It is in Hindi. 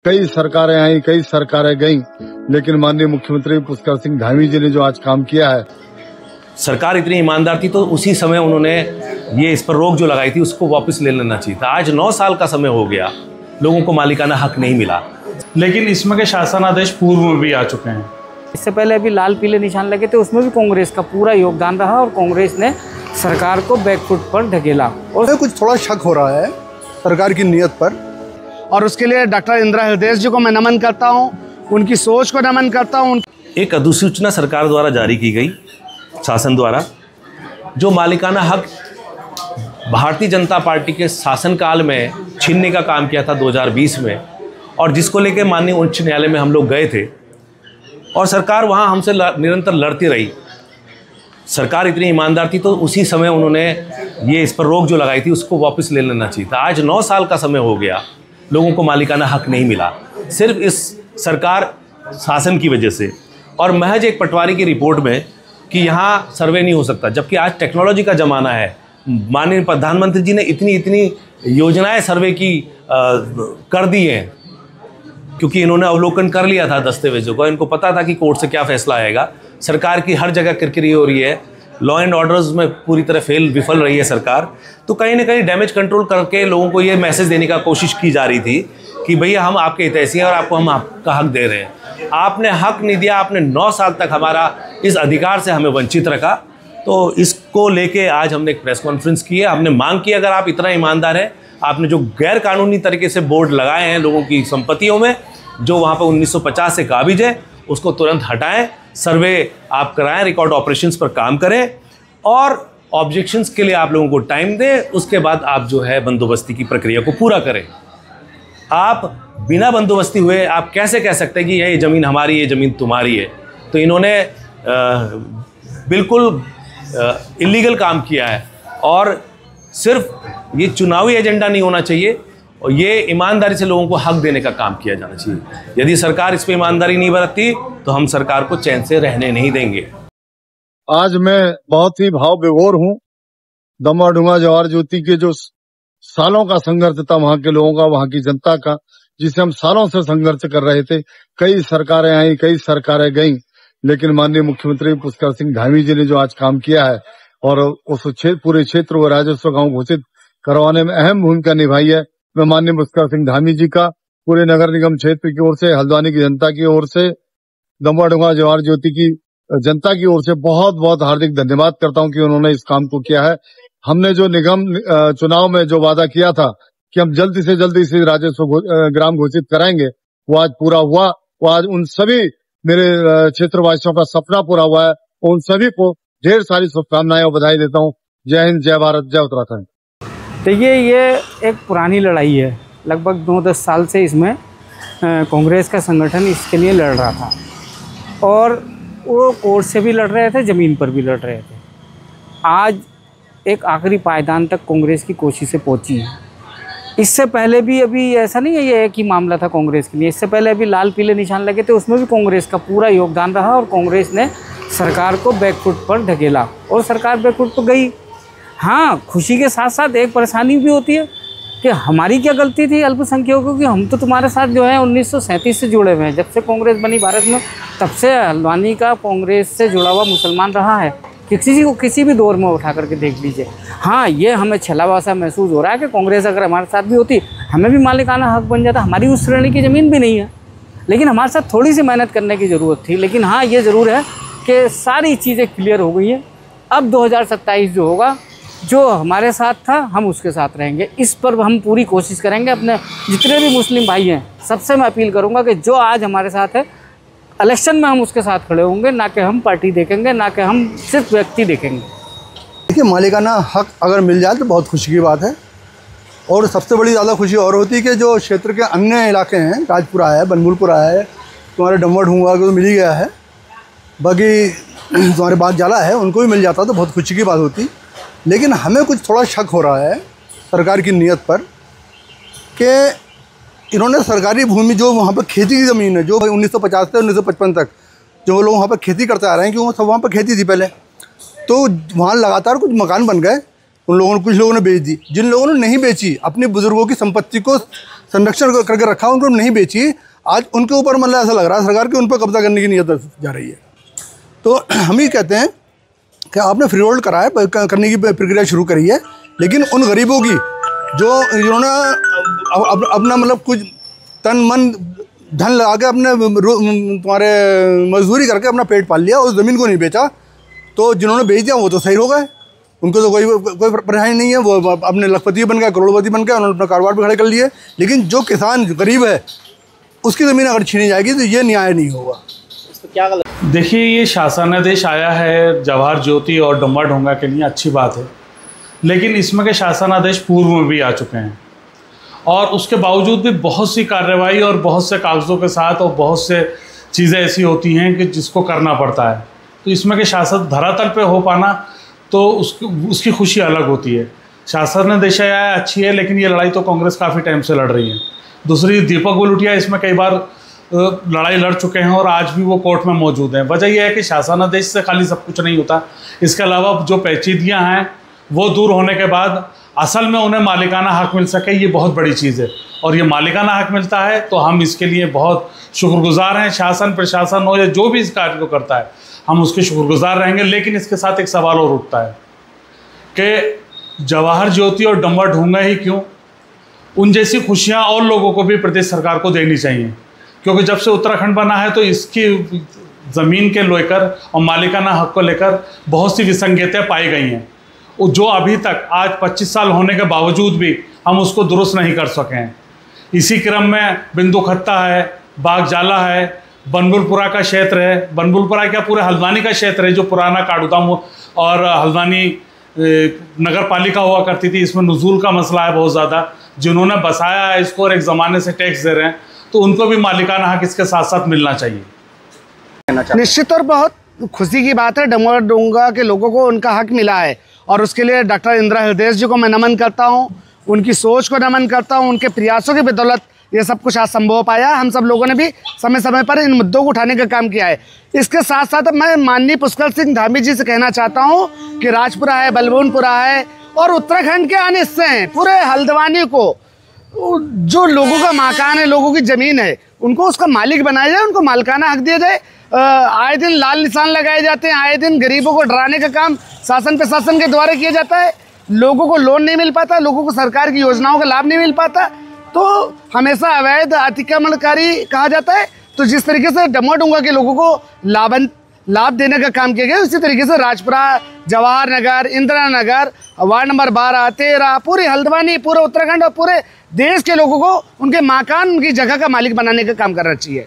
कई सरकारें आई, कई सरकारें गईं, लेकिन माननीय मुख्यमंत्री पुष्कर सिंह धामी जी ने जो आज काम किया है, सरकार इतनी ईमानदार थी तो उसी समय उन्होंने ये इस पर रोक जो लगाई थी उसको वापस ले लेना चाहिए था। आज 9 साल का समय हो गया, लोगों को मालिकाना हक नहीं मिला। लेकिन इसमें के शासनादेश पूर्व में भी आ चुके हैं। इससे पहले अभी लाल पीले निशान लगे थे, उसमें भी कांग्रेस का पूरा योगदान रहा और कांग्रेस ने सरकार को बैकफुट पर ढकेला। और कुछ थोड़ा शक हो रहा है सरकार की नीयत पर, और उसके लिए डॉक्टर इंदिरा हृदय जी को मैं नमन करता हूं, उनकी सोच को नमन करता हूं। एक अधिसूचना सरकार द्वारा जारी की गई, शासन द्वारा, जो मालिकाना हक भारतीय जनता पार्टी के शासनकाल में छीनने का काम किया था 2020 में, और जिसको लेकर माननीय उच्च न्यायालय में हम लोग गए थे और सरकार वहाँ हमसे निरंतर लड़ती रही। सरकार इतनी ईमानदार थी तो उसी समय उन्होंने ये इस पर रोक जो लगाई थी उसको वापस ले लेना चाहिए था। आज 9 साल का समय हो गया, लोगों को मालिकाना हक नहीं मिला, सिर्फ इस सरकार शासन की वजह से। और महज एक पटवारी की रिपोर्ट में कि यहाँ सर्वे नहीं हो सकता, जबकि आज टेक्नोलॉजी का ज़माना है। माननीय प्रधानमंत्री जी ने इतनी योजनाएं सर्वे की कर दी हैं, क्योंकि इन्होंने अवलोकन कर लिया था दस्तावेजों का। इनको पता था कि कोर्ट से क्या फैसला आएगा। सरकार की हर जगह किरकिरी हो रही है, लॉ एंड ऑर्डर्स में पूरी तरह विफल रही है सरकार। तो कहीं ना कहीं डैमेज कंट्रोल करके लोगों को ये मैसेज देने का कोशिश की जा रही थी कि भैया हम आपके हितैषी हैं और आपको हम आपका हक दे रहे हैं। आपने हक नहीं दिया, आपने 9 साल तक हमारा इस अधिकार से हमें वंचित रखा। तो इसको लेके आज हमने एक प्रेस कॉन्फ्रेंस की है। हमने मांग की, अगर आप इतना ईमानदार हैं, आपने जो गैर कानूनी तरीके से बोर्ड लगाए हैं लोगों की संपत्तियों में, जो वहाँ पर 1950 से काबिज है, उसको तुरंत हटाएं, सर्वे आप कराएं, रिकॉर्ड ऑपरेशंस पर काम करें और ऑब्जेक्शंस के लिए आप लोगों को टाइम दें। उसके बाद आप जो है बंदोबस्ती की प्रक्रिया को पूरा करें। आप बिना बंदोबस्ती हुए आप कैसे कह सकते हैं कि ये ज़मीन हमारी, ये ज़मीन तुम्हारी है? तो इन्होंने बिल्कुल इलीगल काम किया है। और सिर्फ ये चुनावी एजेंडा नहीं होना चाहिए, और ये ईमानदारी से लोगों को हक देने का काम किया जाना चाहिए। यदि सरकार इस पे ईमानदारी नहीं बरतती तो हम सरकार को चैन से रहने नहीं देंगे। आज मैं बहुत ही भाव विभोर हूँ। दमा डूंगा जवाहर ज्योति के जो सालों का संघर्ष था वहां के लोगों का, वहां की जनता का, जिसे हम सालों से संघर्ष कर रहे थे। कई सरकारें आई, कई सरकारें गईं, लेकिन माननीय मुख्यमंत्री पुष्कर सिंह धामी जी ने जो आज काम किया है और उस पूरे क्षेत्र को राजस्व गांव घोषित करवाने में अहम भूमिका निभाई है, मैं माननीय पुष्कर सिंह धामी जी का पूरे नगर निगम क्षेत्र की ओर से, हल्द्वानी की जनता की ओर से, दमा डूंगा जवाहर ज्योति की जनता की ओर से बहुत बहुत हार्दिक धन्यवाद करता हूं कि उन्होंने इस काम को किया है। हमने जो निगम चुनाव में जो वादा किया था कि हम जल्दी से जल्दी इसे राजस्व ग्राम घोषित कराएंगे, वो आज पूरा हुआ। वो आज उन सभी मेरे क्षेत्रवासियों का सपना पूरा हुआ है। उन सभी को ढेर सारी शुभकामनाएं और बधाई देता हूँ। जय हिंद, जय भारत, जय उत्तराखंड। देखिए, ये एक पुरानी लड़ाई है। लगभग 9-10 साल से इसमें कांग्रेस का संगठन इसके लिए लड़ रहा था, और वो कोर्ट से भी लड़ रहे थे, ज़मीन पर भी लड़ रहे थे। आज एक आखिरी पायदान तक कांग्रेस की कोशिशें पहुंची हैं। इससे पहले भी अभी ऐसा नहीं है ये एक ही मामला था कांग्रेस के लिए। इससे पहले अभी लाल पीले निशान लगे थे, उसमें भी कांग्रेस का पूरा योगदान रहा और कांग्रेस ने सरकार को बैकफुट पर ढकेला और सरकार बैकफुट पर गई। हाँ, खुशी के साथ साथ एक परेशानी भी होती है कि हमारी क्या गलती थी अल्पसंख्यकों की। हम तो तुम्हारे साथ जो है 1937 से जुड़े हुए हैं। जब से कांग्रेस बनी भारत में, तब से हल्द्वानी का कांग्रेस से जुड़ा हुआ मुसलमान रहा है। किसी को किसी भी दौर में उठा करके देख लीजिए। हाँ, ये हमें छलावा सा महसूस हो रहा है कि कांग्रेस अगर हमारे साथ भी होती, हमें भी मालिकाना हक बन जाता। हमारी उस श्रेणी की ज़मीन भी नहीं है, लेकिन हमारे साथ थोड़ी सी मेहनत करने की ज़रूरत थी। लेकिन हाँ, ये ज़रूर है कि सारी चीज़ें क्लियर हो गई हैं। अब 2027 जो होगा, जो हमारे साथ था हम उसके साथ रहेंगे। इस पर हम पूरी कोशिश करेंगे। अपने जितने भी मुस्लिम भाई हैं, सबसे मैं अपील करूंगा कि जो आज हमारे साथ है, इलेक्शन में हम उसके साथ खड़े होंगे, ना कि हम पार्टी देखेंगे, ना कि हम सिर्फ व्यक्ति देखेंगे। देखिए, मालिकाना हक अगर मिल जाए तो बहुत खुशी की बात है। और सबसे बड़ी ज़्यादा खुशी और होती है कि जो क्षेत्र के अन्य इलाके हैं, राजपुरा है, बनभूलपुरा है, तुम्हारे डम्बर ढूंगा को तो मिल ही गया है, बाकी तुम्हारे बात जाला है, उनको भी मिल जाता तो बहुत खुशी की बात होती। लेकिन हमें कुछ थोड़ा शक हो रहा है सरकार की नीयत पर कि इन्होंने सरकारी भूमि, जो वहाँ पर खेती की ज़मीन है, जो 1950 से 1955 तक जो लोग वहाँ पर खेती करते आ रहे हैं, क्योंकि सब वहाँ पर खेती थी पहले, तो वहाँ लगातार कुछ मकान बन गए। उन लोगों ने, कुछ लोगों ने बेच दी। जिन लोगों ने नहीं बेची, अपने बुज़ुर्गों की संपत्ति को संरक्षण करके रखा, उनको नहीं बेची। आज उनके ऊपर मतलब ऐसा लग रहा है सरकार की उन पर कब्जा करने की नीयत जा रही है। तो हम ही कहते हैं कि आपने फ्री होल्ड कराया, करने की प्रक्रिया शुरू करी है, लेकिन उन गरीबों की जो जिन्होंने अपना मतलब कुछ तन मन धन लगा के अपने तुम्हारे मजदूरी करके अपना पेट पाल लिया और ज़मीन को नहीं बेचा, तो जिन्होंने बेच दिया वो तो सही हो गए, उनको तो कोई परेशानी नहीं है, वो अपने लखपति बन गए, करोड़पति बन गए, उन्होंने अपना कारोबार भी खड़े कर लिए। लेकिन जो किसान गरीब है उसकी ज़मीन अगर छीनी जाएगी तो ये न्याय नहीं होगा। क्या गलत? देखिए, ये शासनादेश आया है जवाहर ज्योति और डम्बा ढोंगा के लिए, अच्छी बात है, लेकिन इसमें के शासनादेश पूर्व में भी आ चुके हैं और उसके बावजूद भी बहुत सी कार्रवाई और बहुत से कागज़ों के साथ और बहुत से चीज़ें ऐसी होती हैं कि जिसको करना पड़ता है। तो इसमें के शासन धरातल पे हो पाना तो उसकी खुशी अलग होती है। शासनादेश आया अच्छी है, लेकिन ये लड़ाई तो कांग्रेस काफ़ी टाइम से लड़ रही है। दूसरी, दीपक गुलूटिया इसमें कई बार लड़ाई लड़ चुके हैं और आज भी वो कोर्ट में मौजूद हैं। वजह यह है कि शासनादेश से खाली सब कुछ नहीं होता, इसके अलावा जो पेचीदगियाँ हैं वो दूर होने के बाद असल में उन्हें मालिकाना हक मिल सके, ये बहुत बड़ी चीज़ है। और ये मालिकाना हक मिलता है तो हम इसके लिए बहुत शुक्रगुजार हैं। शासन प्रशासन हो या जो भी इस कार्य को करता है, हम उसके शुक्रगुजार रहेंगे। लेकिन इसके साथ एक सवाल और उठता है कि जवाहर ज्योति और डम्बा ढोंगा ही क्यों, उन जैसी खुशियाँ और लोगों को भी प्रदेश सरकार को देनी चाहिए, क्योंकि जब से उत्तराखंड बना है तो इसकी ज़मीन के लेकर और मालिकाना हक को लेकर बहुत सी विसंगतियाँ पाई गई हैं, जो अभी तक आज 25 साल होने के बावजूद भी हम उसको दुरुस्त नहीं कर सके हैं। इसी क्रम में बिंदु खत्ता है, बागजाला है, बनबुलपुरा का क्षेत्र है, बनबुलपुरा क्या पूरे हल्द्वानी का क्षेत्र है, जो पुराना काड़ूदाम और हल्द्वानी नगर पालिका हुआ करती थी। इसमें नुज़ूल का मसला है बहुत ज़्यादा, जिन्होंने बसाया है इसको और एक ज़माने से टैक्स दे रहे हैं, तो उनको भी मालिकाना हक इसके साथ साथ मिलना चाहिए। निश्चित तौर बहुत खुशी की बात है, डम्बा ढोंगा के लोगों को उनका हक मिला है और उसके लिए डॉक्टर इंदिरा हृदय जी को मैं नमन करता हूं, उनकी सोच को नमन करता हूं। उनके प्रयासों की बदौलत ये सब कुछ आज संभव हो पाया। हम सब लोगों ने भी समय समय पर इन मुद्दों को उठाने का काम किया है। इसके साथ साथ मैं माननीय पुष्कर सिंह धामी जी से कहना चाहता हूँ कि राजपुरा है, बलवानपुरा है और उत्तराखंड के अन्य हिस्से हैं, पूरे हल्द्वानी को जो लोगों का मकान है, लोगों की ज़मीन है, उनको उसका मालिक बनाया जाए, उनको मालिकाना हक दिया जाए। आए दिन लाल निशान लगाए जाते हैं, आए दिन गरीबों को डराने का काम शासन प्रशासन के द्वारा किया जाता है, लोगों को लोन नहीं मिल पाता, लोगों को सरकार की योजनाओं का लाभ नहीं मिल पाता, तो हमेशा अवैध अतिक्रमणकारी कहा जाता है। तो जिस तरीके से डम्बा ढोंगा के लोगों को लाभ देने का काम किया गया, उसी तरीके से राजपुरा, जवाहर नगर, इंदिरा नगर, वार्ड नंबर 12, 13, पूरी हल्द्वानी, पूरे उत्तराखंड और पूरे देश के लोगों को उनके मकान, उनकी जगह का मालिक बनाने का काम करना चाहिए।